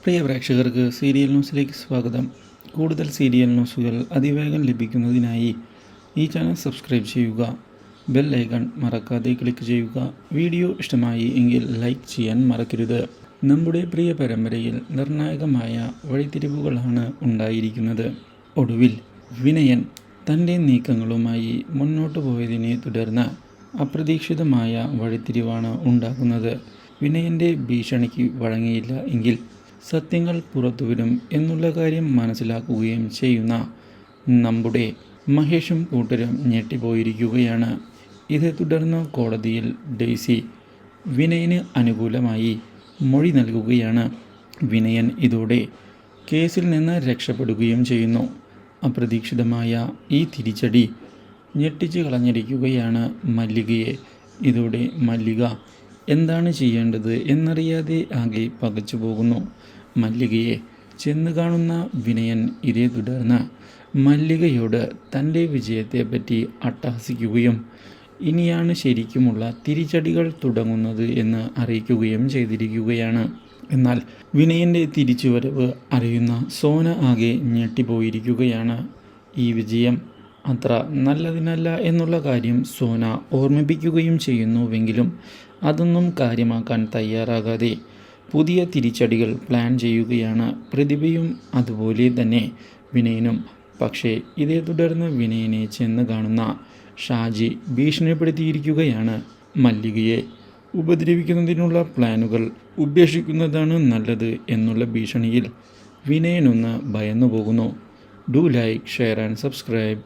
പ്രിയ പ്രേക്ഷകർക്ക് സീരിയൽ ന്യൂസിലേക്ക് സ്വാഗതം. കൂടുതൽ സീരിയൽ ന്യൂസുകൾ അതിവേഗം ലഭിക്കുന്നതിനായി ഈ ചാനൽ സബ്സ്ക്രൈബ് ചെയ്യുക. ബെൽ ഐക്കൺ മറക്കാതെ ക്ലിക്ക് ചെയ്യുക. വീഡിയോ ഇഷ്ടമായി എങ്കിൽ ലൈക്ക് ചെയ്യാൻ മറക്കരുത്. നമ്മുടെ പ്രിയ പരമ്പരയിൽ നിർണായകമായ വഴിത്തിരിവുകളാണ് ഉണ്ടായിരിക്കുന്നത്. ഒടുവിൽ വിനയൻ തൻ്റെ നീക്കങ്ങളുമായി മുന്നോട്ട് പോയതിനെ തുടർന്ന് അപ്രതീക്ഷിതമായ വഴിത്തിരിവാണ് ഉണ്ടാകുന്നത്. വിനയൻ്റെ ഭീഷണിക്ക് വഴങ്ങിയില്ല എങ്കിൽ സത്യങ്ങൾ പുറത്തുവരും എന്നുള്ള കാര്യം മനസ്സിലാക്കുകയും ചെയ്യുന്ന നമ്മുടെ മഹേഷും കൂട്ടരും ഞെട്ടിപ്പോയിരിക്കുകയാണ്. ഇതേ തുടർന്ന് കോടതിയിൽ ഡെയ്സി വിനയന് അനുകൂലമായി മൊഴി നൽകുകയാണ്. വിനയൻ ഇതോടെ കേസിൽ നിന്ന് രക്ഷപ്പെടുകയും ചെയ്യുന്നു. അപ്രതീക്ഷിതമായ ഈ തിരിച്ചടി ഞെട്ടിച്ചു കളഞ്ഞിരിക്കുകയാണ് മല്ലികയെ. ഇതോടെ മല്ലിക എന്താണ് ചെയ്യേണ്ടത് എന്നറിയാതെ ആകെ പകച്ചു പോകുന്നു. മല്ലികയെ ചെന്ന് കാണുന്ന വിനയൻ ഇതേ തുടർന്ന് മല്ലികയോട് തൻ്റെ വിജയത്തെപ്പറ്റി അട്ടഹസിക്കുകയും ഇനിയാണ് ശരിക്കുമുള്ള തിരിച്ചടികൾ തുടങ്ങുന്നത് എന്ന് അറിയിക്കുകയും ചെയ്തിരിക്കുകയാണ്. എന്നാൽ വിനയൻ്റെ തിരിച്ചുവരവ് അറിയുന്ന സോന ആകെ ഞെട്ടിപ്പോയിരിക്കുകയാണ്. ഈ വിജയം അത്ര നല്ലതിനല്ല എന്നുള്ള കാര്യം സോന ഓർമ്മിപ്പിക്കുകയും ചെയ്യുന്നുവെങ്കിലും അതൊന്നും കാര്യമാക്കാൻ തയ്യാറാകാതെ പുതിയ തിരിച്ചടികൾ പ്ലാൻ ചെയ്യുകയാണ് പ്രതിഭയും അതുപോലെ തന്നെ വിനയനും. പക്ഷേ ഇതേ തുടർന്ന് വിനയനെ ചെന്ന് കാണുന്ന ഷാജി ഭീഷണിപ്പെടുത്തിയിരിക്കുകയാണ്. മല്ലികയെ ഉപദ്രവിക്കുന്നതിനുള്ള പ്ലാനുകൾ ഉപേക്ഷിക്കുന്നതാണ് നല്ലത് എന്നുള്ള ഭീഷണിയിൽ വിനയനൊന്ന് ഭയന്നു പോകുന്നു. Do like, share and subscribe.